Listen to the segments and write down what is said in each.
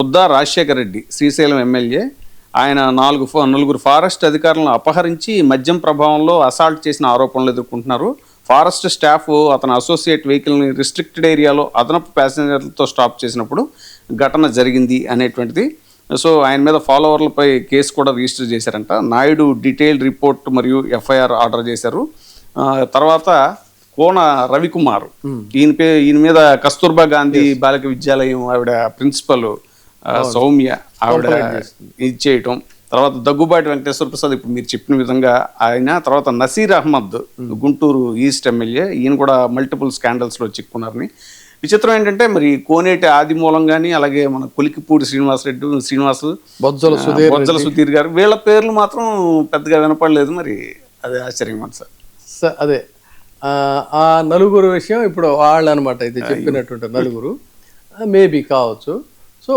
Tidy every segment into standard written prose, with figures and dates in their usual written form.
Buddha Rajasekhara Reddy Srisailam MLA, ఆయన నలుగురు forest అధికారులను అపహరించి మద్యం ప్రభావంలో అసాల్ట్ చేసిన ఆరోపణలు ఎదుర్కొంటున్నారు. ఫారెస్ట్ స్టాఫ్ అతని అసోసియేట్ వెహికల్ని రిస్ట్రిక్టెడ్ ఏరియాలో అదనపు ప్యాసింజర్లతో స్టాప్ చేసినప్పుడు ఘటన జరిగింది అనేటువంటిది. సో ఆయన మీద ఫాలోవర్లపై కేసు కూడా రిజిస్టర్ చేశారంట. నాయుడు డీటెయిల్డ్ రిపోర్ట్ మరియు ఎఫ్ఐఆర్ ఆర్డర్ చేశారు. తర్వాత కోన రవికుమార్, ఈయన మీద కస్తూర్బా గాంధీ బాలిక విద్యాలయం ఆవిడ ప్రిన్సిపల్ సౌమ్య ఆవిడ ఇచ్చేయటం. తర్వాత దగ్గుబాటి వెంకటేశ్వర ప్రసాద్ ఇప్పుడు మీరు చెప్పిన విధంగా ఆయన. తర్వాత నసీర్ అహ్మద్ గుంటూరు ఈస్ట్ ఎమ్మెల్యే, ఈయన కూడా మల్టిపుల్ స్కాండల్స్లో చిక్కున్నారని. విచిత్రం ఏంటంటే మరి కోనేటి ఆదిమూలం కానీ, అలాగే మన కొలికిపూడి శ్రీనివాసు, బొజ్జల సుధీర్ గారు, వీళ్ళ పేర్లు మాత్రం పెద్దగా వినపడలేదు. మరి అదే ఆశ్చర్యం సార్. అదే ఆ నలుగురు విషయం ఇప్పుడు వాళ్ళు అనమాట. అయితే చెప్పినటువంటి నలుగురు మేబీ కావచ్చు. సో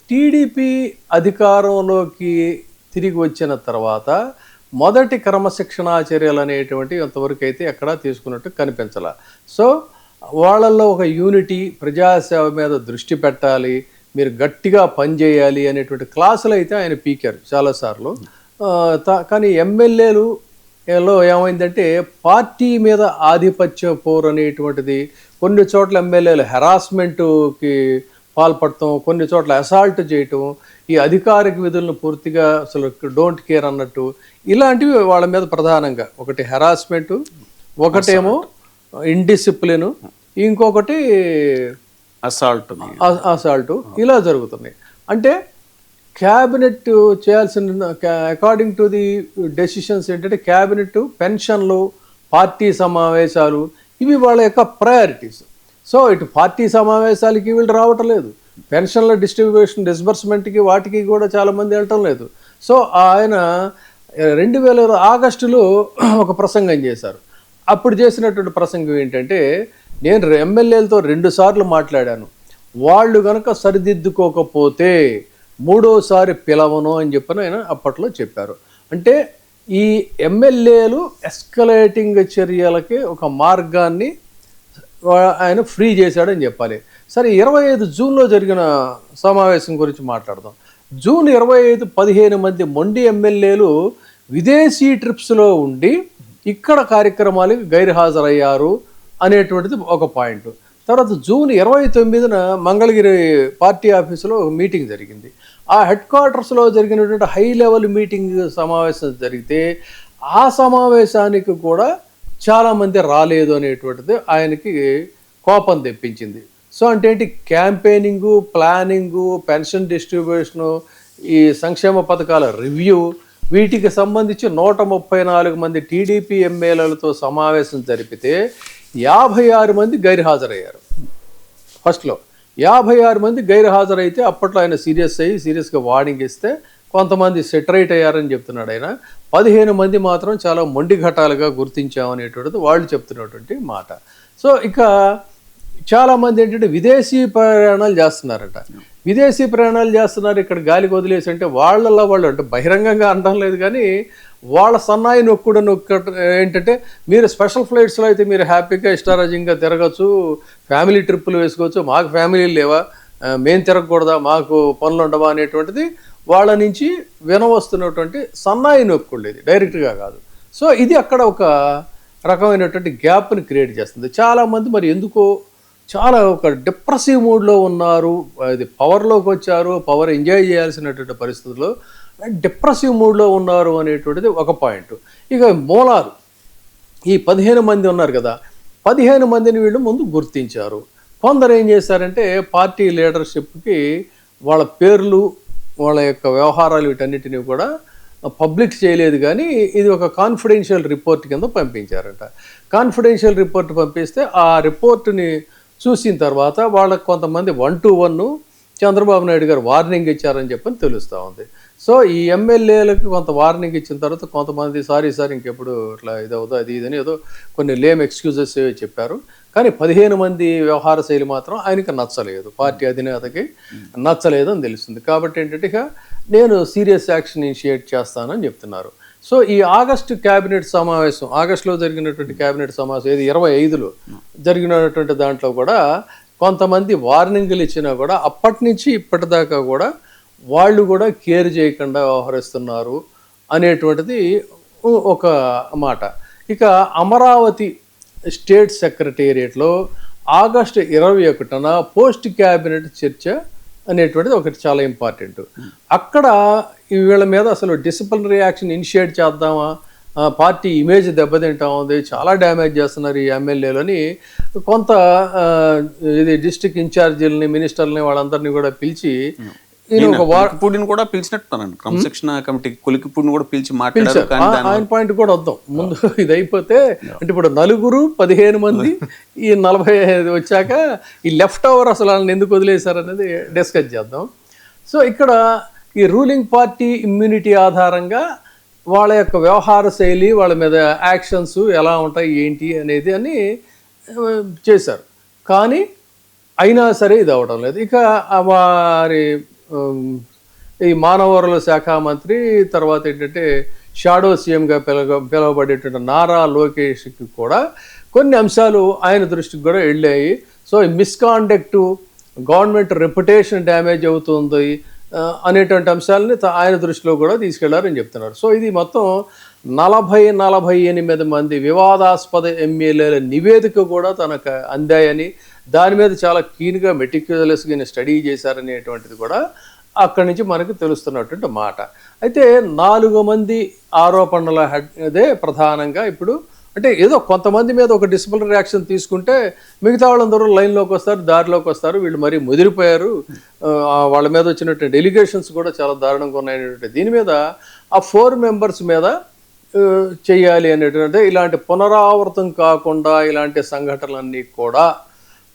టీడీపీ అధికారంలోకి తిరిగి వచ్చిన తర్వాత మొదటి క్రమశిక్షణా చర్యలు అనేటువంటి అంతవరకు అయితే ఎక్కడా తీసుకున్నట్టు కనిపించాల. సో వాళ్ళల్లో ఒక యూనిటీ, ప్రజాసేవ మీద దృష్టి పెట్టాలి, మీరు గట్టిగా పనిచేయాలి అనేటువంటి క్లాసులు అయితే ఆయన పీకారు చాలాసార్లు. కానీ ఎమ్మెల్యేలులో ఏమైందంటే పార్టీ మీద ఆధిపత్య పోరు అనేటువంటిది, కొన్ని చోట్ల ఎమ్మెల్యేలు హెరాస్మెంట్కి పాల్పడటం, కొన్ని చోట్ల అసాల్ట్ చేయటం, ఈ అధికారిక విధులను పూర్తిగా అసలు డోంట్ కేర్ అన్నట్టు, ఇలాంటివి వాళ్ళ మీద ప్రధానంగా. ఒకటి హెరాస్మెంటు, ఒకటేమో ఇండిసిప్లిన్, ఇంకొకటి అసాల్ట్ ఇలా జరుగుతున్నాయి. అంటే క్యాబినెట్ చేయాల్సిన అకార్డింగ్ టు ది డెసిషన్స్ ఏంటంటే క్యాబినెట్, పెన్షన్లు, పార్టీ సమావేశాలు, ఇవి వాళ్ళ యొక్క ప్రయారిటీస్. సో ఇటు పార్టీ సమావేశాలకి వీళ్ళు రావటం లేదు, పెన్షన్ల డిస్బర్స్మెంట్కి వాటికి కూడా చాలామంది వెళ్ళటం లేదు. సో ఆయన 2000 ఆగస్టులో ఒక ప్రసంగం చేశారు. అప్పుడు చేసినటువంటి ప్రసంగం ఏంటంటే, నేను ఎమ్మెల్యేలతో 2 సార్లు మాట్లాడాను, వాళ్ళు కనుక సరిదిద్దుకోకపోతే 3వసారి పిలవను అని చెప్పని ఆయన అప్పట్లో చెప్పారు. అంటే ఈ ఎమ్మెల్యేలు ఎస్కలేటింగ్ చర్యలకి ఒక మార్గాన్ని ఆయన ఫ్రీ చేశాడని చెప్పాలి. సరే, 25 జూన్లో జరిగిన సమావేశం గురించి మాట్లాడదాం. జూన్ 25 15 మంది మొండి ఎమ్మెల్యేలు విదేశీ ట్రిప్స్లో ఉండి ఇక్కడ కార్యక్రమాలకు గైర్హాజరయ్యారు అనేటువంటిది ఒక పాయింట్. తర్వాత జూన్ 29న మంగళగిరి పార్టీ ఆఫీసులో ఒక మీటింగ్ జరిగింది. ఆ హెడ్ క్వార్టర్స్లో జరిగినటువంటి హై లెవెల్ మీటింగ్ సమావేశం జరిగితే ఆ సమావేశానికి కూడా చాలామంది రాలేదు అనేటువంటిది ఆయనకి కోపం తెప్పించింది. సో అంటే ఏంటి, క్యాంపెయినింగు, ప్లానింగు, పెన్షన్ డిస్ట్రిబ్యూషను, ఈ సంక్షేమ పథకాల రివ్యూ, వీటికి సంబంధించి 134 మంది టీడీపీ ఎమ్మెల్యేలతో సమావేశం జరిపితే 56 మంది గైర్హాజరయ్యారు. ఫస్ట్లో 56 మంది గైర్హాజరైతే అప్పట్లో ఆయన సీరియస్గా వార్నింగ్ ఇస్తే కొంతమంది సెటరైట్ అయ్యారని చెప్తున్నాడు ఆయన. 15 మంది మాత్రం చాలా మొండి ఘటాలుగా గుర్తించామనేటువంటిది వాళ్ళు చెప్తున్నటువంటి మాట. సో ఇక చాలామంది ఏంటంటే విదేశీ ప్రయాణాలు చేస్తున్నారట. విదేశీ ప్రయాణాలు చేస్తున్నారు, ఇక్కడ గాలికి వదిలేసి అంటే వాళ్ళల్లో వాళ్ళు, అంటే బహిరంగంగా అనడం లేదు కానీ వాళ్ళ సన్నాయి ఏంటంటే, మీరు స్పెషల్ ఫ్లైట్స్లో అయితే మీరు హ్యాపీగా ఇష్టారాజ్యంగా తిరగచ్చు, ఫ్యామిలీ ట్రిప్పులు వేసుకోవచ్చు, మాకు ఫ్యామిలీలు లేవా, మేము తిరగకూడదా, మాకు పనులు ఉండవా అనేటువంటిది వాళ్ళ నుంచి వినవస్తున్నటువంటి సన్నాయి నొక్కుళ్ళేది, డైరెక్ట్గా కాదు. సో ఇది అక్కడ ఒక రకమైనటువంటి గ్యాప్ని క్రియేట్ చేస్తుంది. చాలామంది మరి ఎందుకో చాలా ఒక డిప్రెసివ్ మూడ్లో ఉన్నారు, అది పవర్లోకి వచ్చారు, పవర్ ఎంజాయ్ చేయాల్సినటువంటి పరిస్థితుల్లో డిప్రెసివ్ మూడ్లో ఉన్నారు అనేటువంటిది ఒక పాయింట్. ఇక మూలాలు, ఈ 15 మంది ఉన్నారు కదా, 15 మందిని వీళ్ళు ముందు గుర్తించారు. కొందరు ఏం చేశారంటే పార్టీ లీడర్షిప్కి వాళ్ళ పేర్లు, వాళ్ళ యొక్క వ్యవహారాలు వీటన్నిటిని కూడా పబ్లిక్ చేయలేదు, కానీ ఇది ఒక కాన్ఫిడెన్షియల్ రిపోర్ట్ కింద పంపించారట. కాన్ఫిడెన్షియల్ రిపోర్ట్ పంపిస్తే ఆ రిపోర్ట్ని చూసిన తర్వాత వాళ్ళకి కొంతమంది 1-to-1 చంద్రబాబు నాయుడు గారు వార్నింగ్ ఇచ్చారని చెప్పని తెలుస్తూ ఉంది. సో ఈ ఎమ్మెల్యేలకు కొంత వార్నింగ్ ఇచ్చిన తర్వాత కొంతమంది సారీ ఇంకెప్పుడు ఇట్లా ఇదవుదో అది ఇదని ఏదో కొన్ని లేమ్ ఎక్స్క్యూజెస్ చెప్పారు. కానీ 15 మంది వ్యవహార శైలి మాత్రం ఆయనకి నచ్చలేదు, పార్టీ అధినేతకి నచ్చలేదు అని తెలుస్తుంది. కాబట్టి ఏంటంటే ఇక నేను సీరియస్ యాక్షన్ ఇనిషియేట్ చేస్తానని చెప్తున్నారు. సో ఈ ఆగస్టు క్యాబినెట్ సమావేశం, ఆగస్టులో జరిగినటువంటి క్యాబినెట్ సమావేశం, 25లో జరిగినటువంటి దాంట్లో కూడా కొంతమంది వార్నింగ్లు ఇచ్చినా కూడా అప్పటి నుంచి ఇప్పటిదాకా కూడా వాళ్ళు కూడా కేర్ చేయకుండా వ్యవహరిస్తున్నారు అనేటువంటిది ఒక మాట. ఇక అమరావతి స్టేట్ సెక్రటేరియట్లో ఆగస్టు 21న పోస్ట్ క్యాబినెట్ చర్చ అనేటువంటిది ఒకటి చాలా ఇంపార్టెంట్. అక్కడ వీళ్ళ మీద అసలు డిసిప్లినరీ యాక్షన్ ఇనిషియేట్ చేద్దామా, పార్టీ ఇమేజ్ దెబ్బతింటా ఉంది, చాలా డ్యామేజ్ చేస్తున్నారు ఈ ఎమ్మెల్యేలని కొంత ఇది డిస్ట్రిక్ట్ ఇన్ఛార్జీలని మినిస్టర్లని వాళ్ళందరినీ కూడా పిలిచి కొలికిపూడిని కూడా పిలిచినట్టున్నారండి క్రమశిక్షణ కమిటీ. కొలికిపూడిని కూడా పిలిచి మాట్లాడారు. ఆయన పాయింట్ కూడా వద్దాం ముందు ఇది అయిపోతే. అంటే ఇప్పుడు 15 మంది ఈ 45 వచ్చాక ఈ లెఫ్ట్ ఓవర్ అసలు వాళ్ళని ఎందుకు వదిలేశారు అనేది డిస్కస్ చేద్దాం. సో ఇక్కడ ఈ రూలింగ్ పార్టీ ఇమ్యూనిటీ ఆధారంగా వాళ్ళ యొక్క వ్యవహార శైలి, వాళ్ళ మీద యాక్షన్స్ ఎలా ఉంటాయి ఏంటి అనేది అని చేశారు. కానీ అయినా సరే ఇది అవడం లేదు. ఇక వారి ఈ మానవ వనరుల శాఖ మంత్రి తర్వాత ఏంటంటే షాడో సీఎంగా పిలవబడేటువంటి నారా లోకేష్కి కూడా కొన్ని అంశాలు ఆయన దృష్టికి కూడా వెళ్ళాయి. సో ఈ మిస్కాండక్ట్, గవర్నమెంట్ రెప్యుటేషన్ డ్యామేజ్ అవుతుంది అనేటువంటి అంశాలని ఆయన దృష్టిలో కూడా తీసుకెళ్లారని చెప్తున్నారు. సో ఇది మొత్తం 48 మంది వివాదాస్పద ఎమ్మెల్యేల నివేదిక కూడా తనకు అందాయని, దాని మీద చాలా క్లీన్గా మెటిక్యులస్గా స్టడీ చేశారనేటువంటిది కూడా అక్కడి నుంచి మనకు తెలుస్తున్నటువంటి మాట. అయితే 4 మంది ఆరోపణల అదే ప్రధానంగా ఇప్పుడు అంటే ఏదో కొంతమంది మీద ఒక డిసిప్లినరీ యాక్షన్ తీసుకుంటే మిగతా వాళ్ళందరూ లైన్లోకి వస్తారు, దారిలోకి వస్తారు. వీళ్ళు మరీ ముదిరిపోయారు, వాళ్ళ మీద వచ్చినటువంటి డెలిగేషన్స్ కూడా చాలా దారుణంగా ఉన్నాయనేటువంటి దీని మీద ఆ 4 మెంబర్స్ మీద చెయ్యాలి అనేటువంటి ఇలాంటి పునరావృతం కాకుండా ఇలాంటి సంఘటనలన్నీ కూడా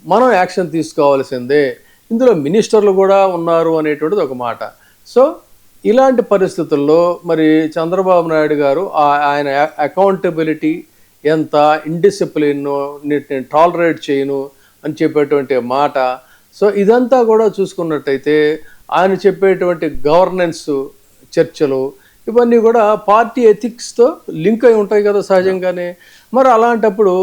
మనం యాక్షన్ తీసుకోవాల్సిందే. ఇందులో మినిస్టర్లు కూడా ఉన్నారు అనేటువంటిది ఒక మాట. సో ఇలాంటి పరిస్థితుల్లో మరి చంద్రబాబు నాయుడు గారు ఆయన అకౌంటబిలిటీ ఎంత, ఇండిసిప్లిన్ నేను టాలరేట్ చేయను అని చెప్పేటువంటి మాట. సో ఇదంతా కూడా చూసుకున్నట్టయితే ఆయన చెప్పేటువంటి గవర్నెన్స్ చర్చలు ఇవన్నీ కూడా పార్టీ ఎథిక్స్తో లింక్ అయి ఉంటాయి కదా సహజంగానే. మరి అలాంటప్పుడు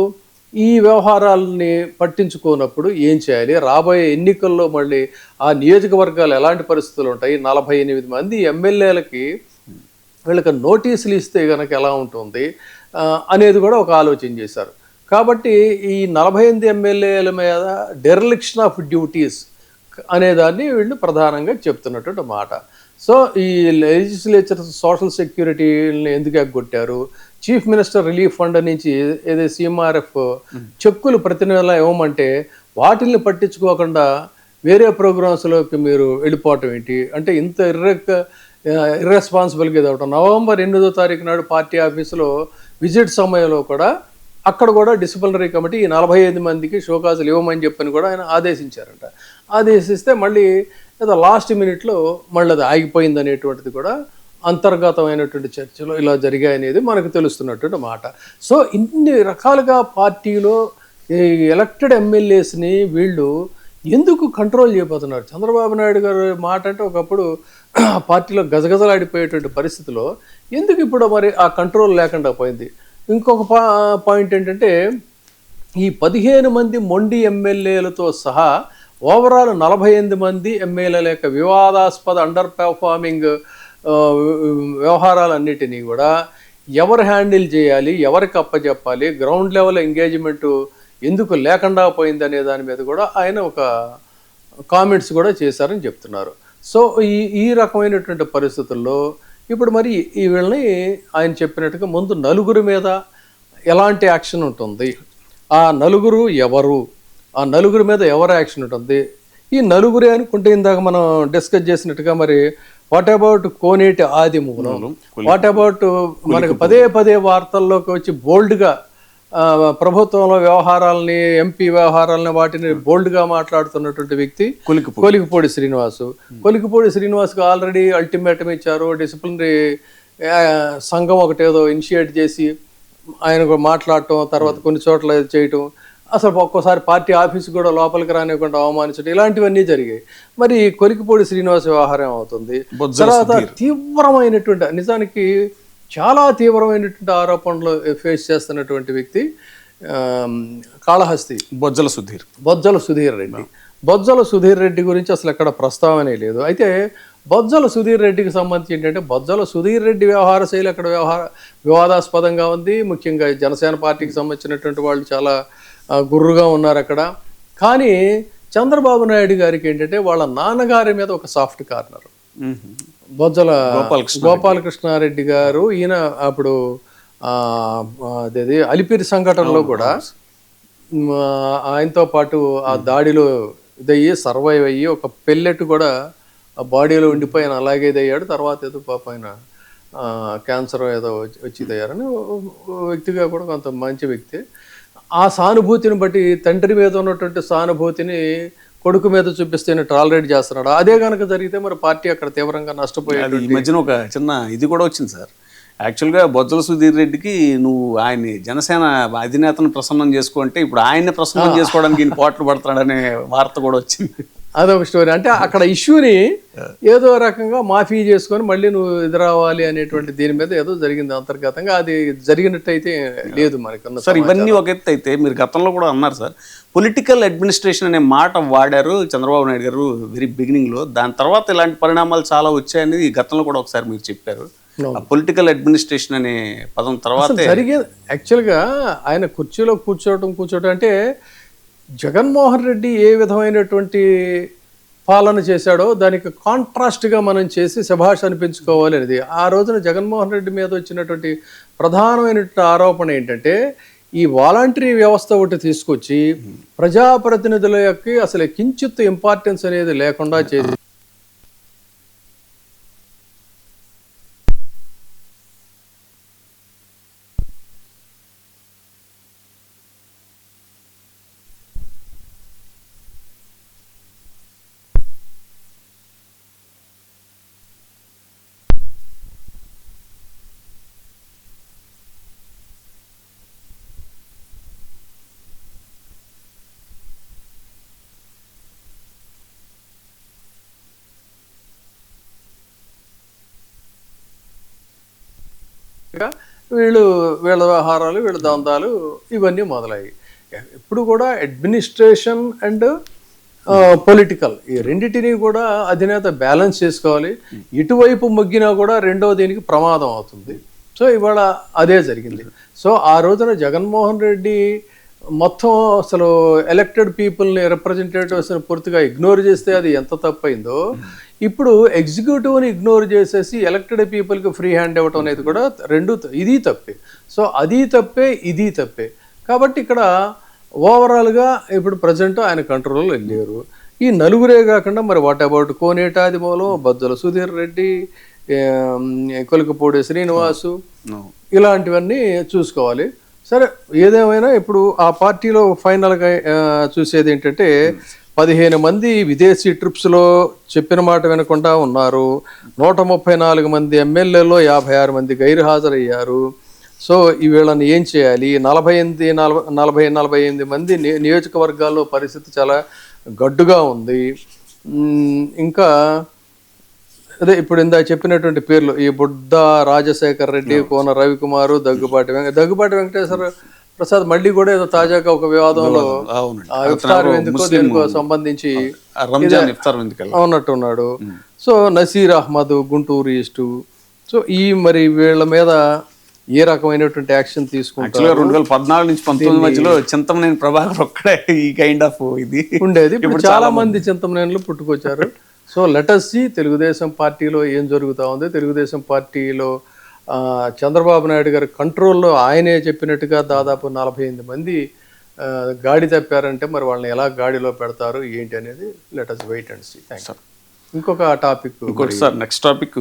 ఈ వ్యవహారాలని పట్టించుకోనప్పుడు ఏం చేయాలి? రాబోయే ఎన్నికల్లో మళ్ళీ ఆ నియోజకవర్గాలు ఎలాంటి పరిస్థితులు ఉంటాయి? 48 మంది ఎమ్మెల్యేలకి వీళ్ళకి నోటీసులు ఇస్తే కనుక ఎలా ఉంటుంది అనేది కూడా ఒక ఆలోచన చేశారు. కాబట్టి ఈ 48 ఎమ్మెల్యేల మీద డెర్లిక్షన్ ఆఫ్ డ్యూటీస్ అనేదాన్ని వీళ్ళు ప్రధానంగా చెప్తున్నటువంటి మాట. సో ఈ లెజిస్లేచర్ సోషల్ సెక్యూరిటీని ఎందుకు ఎగ్గొట్టారు? చీఫ్ మినిస్టర్ రిలీఫ్ ఫండ్ నుంచి ఏదో సిఎంఆర్ఎఫ్ చెక్కులు ప్రతి నెల ఇవ్వమంటే వాటిల్ని పట్టించుకోకుండా వేరే ప్రోగ్రామ్స్లోకి మీరు వెళ్ళిపోవటం ఏంటి? అంటే ఇంత ఇర్రెస్పాన్సిబుల్గా ఇదవటం. నవంబర్ 8వ తారీఖు నాడు పార్టీ ఆఫీసులో విజిట్ సమయంలో కూడా అక్కడ కూడా డిసిప్లినరీ కమిటీ ఈ 45 మందికి షోకాజులు ఇవ్వమని చెప్పని కూడా ఆయన ఆదేశించారంట. ఆదేశిస్తే మళ్ళీ ఏదో లాస్ట్ మినిట్లో మళ్ళీ అది ఆగిపోయింది అనేటువంటిది కూడా అంతర్గతమైనటువంటి చర్చలు ఇలా జరిగాయనేది మనకు తెలుస్తున్నటువంటి మాట. సో ఇన్ని రకాలుగా పార్టీలో ఎలక్టెడ్ ఎమ్మెల్యేస్ని వీళ్ళు ఎందుకు కంట్రోల్ చేయబోతున్నారు? చంద్రబాబు నాయుడు గారు మాట అంటే ఒకప్పుడు పార్టీలో గజగజలాడిపోయేటువంటి పరిస్థితిలో ఎందుకు ఇప్పుడు మరి ఆ కంట్రోల్ లేకుండా పోయింది? ఇంకొక పాయింట్ ఏంటంటే ఈ 15 మంది మొండి ఎమ్మెల్యేలతో సహా ఓవరాల్ 48 మంది ఎమ్మెల్యేల యొక్క వివాదాస్పద అండర్ పెర్ఫార్మింగ్ వ్యవహారాలన్నిటినీ కూడా ఎవరు హ్యాండిల్ చేయాలి, ఎవరికి అప్పచెప్పాలి, గ్రౌండ్ లెవెల్ ఎంగేజ్మెంట్ ఎందుకు లేకుండా పోయింది అనే దాని మీద కూడా ఆయన ఒక కామెంట్స్ కూడా చేశారని చెప్తున్నారు. సో ఈ రకమైనటువంటి పరిస్థితుల్లో ఇప్పుడు మరి ఈ వీళ్ళని ఆయన చెప్పినట్టుగా ముందు 4 మీద ఎలాంటి యాక్షన్ ఉంటుంది, ఆ 4 ఎవరు, ఆ 4 మీద ఎవరు యాక్షన్ ఉంటుంది, ఈ 4 అనుకుంటే ఇందాక మనం డిస్కస్ చేసినట్టుగా మరి what about Koneti Adimulam, what about మనకు పదే వార్తల్లోకి వచ్చి బోల్డ్గా ప్రభుత్వంలో వ్యవహారాలని, ఎంపీ వ్యవహారాలని వాటిని బోల్డ్గా మాట్లాడుతున్నటువంటి వ్యక్తి కొలికిపూడి శ్రీనివాసు. కొలికిపూడి శ్రీనివాస్కి ఆల్రెడీ అల్టిమేటం ఇచ్చారు. డిసిప్లినరీ సంఘం ఒకటేదో ఇనిషియేట్ చేసి ఆయన మాట్లాడటం, తర్వాత కొన్ని చోట్ల చేయటం, అసలు ఒక్కోసారి పార్టీ ఆఫీసు కూడా లోపలికి రానివ్వకుండా అవమానించడం, ఇలాంటివన్నీ జరిగాయి. మరి కొలికిపూడి శ్రీనివాస్ వ్యవహారం అవుతుంది. తర్వాత తీవ్రమైనటువంటి, నిజానికి చాలా తీవ్రమైనటువంటి ఆరోపణలు ఫేస్ చేస్తున్నటువంటి వ్యక్తి కాళహస్తి బొజ్జల సుధీర్. బొజ్జల సుధీర్ రెడ్డి. బొజ్జల సుధీర్ రెడ్డి గురించి అసలు ఎక్కడ ప్రస్తావనే లేదు. అయితే బొజ్జల సుధీర్ రెడ్డికి సంబంధించి ఏంటంటే బొజ్జల సుధీర్ రెడ్డి వ్యవహార శైలి అక్కడ వివాదాస్పదంగా ఉంది. ముఖ్యంగా జనసేన పార్టీకి సంబంధించినటువంటి వాళ్ళు చాలా గుర్రుగా ఉన్నారు అక్కడ. కానీ చంద్రబాబు నాయుడు గారికి ఏంటంటే వాళ్ళ నాన్నగారి మీద ఒక సాఫ్ట్ కార్నర్. బొజ్జల గోపాలకృష్ణారెడ్డి గారు, ఈయన అప్పుడు అదేది అలిపిరి సంఘటనలో కూడా ఆయనతో పాటు ఆ దాడిలో ఇదయ్యి సర్వైవ్ అయ్యి ఒక పెల్లెట్ కూడా ఆ బాడీలో ఉండిపోయిన అలాగే ఇదయ్యాడు. తర్వాత ఏదో పాప ఆయన క్యాన్సర్ ఏదో వచ్చి ఇదయ్యారని వ్యక్తిగా కూడా కొంత మంచి వ్యక్తి. ఆ సానుభూతిని బట్టి తండ్రి మీద ఉన్నటువంటి సానుభూతిని కొడుకు మీద చూపిస్తే టాలరేట్ చేస్తున్నాడు. అదే కనుక జరిగితే మరి పార్టీ అక్కడ తీవ్రంగా నష్టపోయేది. ఈ మధ్యన ఒక చిన్న ఇది కూడా వచ్చింది సార్. యాక్చువల్గా బొజ్జల సుధీర్ రెడ్డికి నువ్వు ఆయన్ని జనసేన అధినేతను ప్రసన్నం చేసుకుంటే ఇప్పుడు ఆయన్ని ప్రసన్నం చేసుకోవడానికి ఈయన పోట్లు పడతాడనే వార్త కూడా వచ్చింది. అదొక స్టోరీ. అంటే అక్కడ ఇష్యూని ఏదో రకంగా మాఫీ చేసుకొని మళ్ళీ నువ్వు ఎదురావాలి అనేటువంటి దీని మీద ఏదో జరిగింది అంతర్గతంగా. అది జరిగినట్టయితే లేదు మనకన్నా. సార్ ఇవన్నీ ఒక ఎత్తు అయితే మీరు గతంలో కూడా అన్నారు సార్, పొలిటికల్ అడ్మినిస్ట్రేషన్ అనే మాట వాడారు చంద్రబాబు నాయుడు గారు వెరీ బిగినింగ్లో. దాని తర్వాత ఇలాంటి పరిణామాలు చాలా వచ్చాయని గతంలో కూడా ఒకసారి మీరు చెప్పారు. పొలిటికల్ అడ్మినిస్ట్రేషన్ అనే పదం తర్వాత జరిగే యాక్చువల్గా ఆయన కుర్చీలో కూర్చోవటం అంటే జగన్మోహన్ రెడ్డి ఏ విధమైనటువంటి పాలన చేశాడో దానికి కాంట్రాస్ట్గా మనం చేసి శభాష్ అనిపించుకోవాలి అనేది. ఆ రోజున జగన్మోహన్ రెడ్డి మీద వచ్చినటువంటి ప్రధానమైనటువంటి ఆరోపణ ఏంటంటే ఈ వాలంటరీ వ్యవస్థ ఒకటి తీసుకొచ్చి ప్రజాప్రతినిధుల యొక్క అసలు కించిత్ ఇంపార్టెన్స్ అనేది లేకుండా చేసి వీళ్ళ వ్యవహారాలు వీళ్ళ దందాలు ఇవన్నీ మొదలయ్యాయి. ఇప్పుడు కూడా అడ్మినిస్ట్రేషన్ అండ్ పొలిటికల్ ఈ రెండింటినీ కూడా అధినేత బ్యాలెన్స్ చేసుకోవాలి. ఇటువైపు మొగ్గినా కూడా రెండో దీనికి ప్రమాదం అవుతుంది. సో ఇవాళ అదే జరిగింది. సో ఆ రోజున జగన్మోహన్ రెడ్డి మొత్తం అసలు ఎలక్టెడ్ పీపుల్ని రిప్రజెంటేటివ్స్ని పూర్తిగా ఇగ్నోర్ చేస్తే అది ఎంత తప్పైందో, ఇప్పుడు ఎగ్జిక్యూటివ్ని ఇగ్నోర్ చేసేసి ఎలక్టెడ్ పీపుల్కి ఫ్రీ హ్యాండ్ ఇవ్వటం అనేది కూడా ఇది తప్పే. సో అది తప్పే, ఇది తప్పే. కాబట్టి ఇక్కడ ఓవరాల్గా ఇప్పుడు ప్రజెంట్ ఆయన కంట్రోల్లో వెళ్ళారు. ఈ నలుగురే కాకుండా మరి వాట్ అబౌట్ కోనేటాది మూలం, బొజ్జల సుధీర్ రెడ్డి, కొలికపూడి శ్రీనివాసు, ఇలాంటివన్నీ చూసుకోవాలి. సరే ఏదేమైనా ఇప్పుడు ఆ పార్టీలో ఫైనల్గా చూసేది ఏంటంటే 15 మంది విదేశీ ట్రిప్స్లో చెప్పిన మాట వినకుండా ఉన్నారు. 134 మంది ఎమ్మెల్యేలో 56 మంది గైర్హాజరయ్యారు. సో ఈ వీళ్ళని ఏం చేయాలి? 48 మంది నియోజకవర్గాల్లో పరిస్థితి చాలా గడ్డుగా ఉంది. ఇంకా అదే ఇప్పుడు ఇందా చెప్పినటువంటి పేర్లు ఈ బుడ్డ రాజశేఖర్ రెడ్డి, కోన రవికుమారు, దగ్గుబాటి వెంకటేశ్వర ప్రసాద్ మళ్ళీ కూడా ఏదో తాజాగా ఒక వివాదంలో దీనికో సంబంధించి ఉన్నట్టున్నాడు. So Naseer Ahmed Guntur east. So ఈ మరి వీళ్ళ మీద ఏ రకమైనటువంటి యాక్షన్ తీసుకుంటారు? 2014 నుంచి 19 మధ్యలో చింతమనేని ప్రభాకర్ ఒక్కడే ఈ కైండ్ ఆఫ్ ఇది ఉండేది. ఇప్పుడు చాలా మంది చింతమనేనులు పుట్టుకొచ్చారు. సో లెట్ us see తెలుగుదేశం పార్టీలో ఏం జరుగుతూ ఉంది. తెలుగుదేశం పార్టీలో చంద్రబాబు నాయుడు గారి కంట్రోల్లో ఆయనే చెప్పినట్టుగా దాదాపు 48 మంది గాడి తప్పారంటే మరి వాళ్ళని ఎలా గాడిలో పెడతారు ఏంటి అనేది let us wait and see. ఇంకొక టాపిక్ సార్ నెక్స్ట్ టాపిక్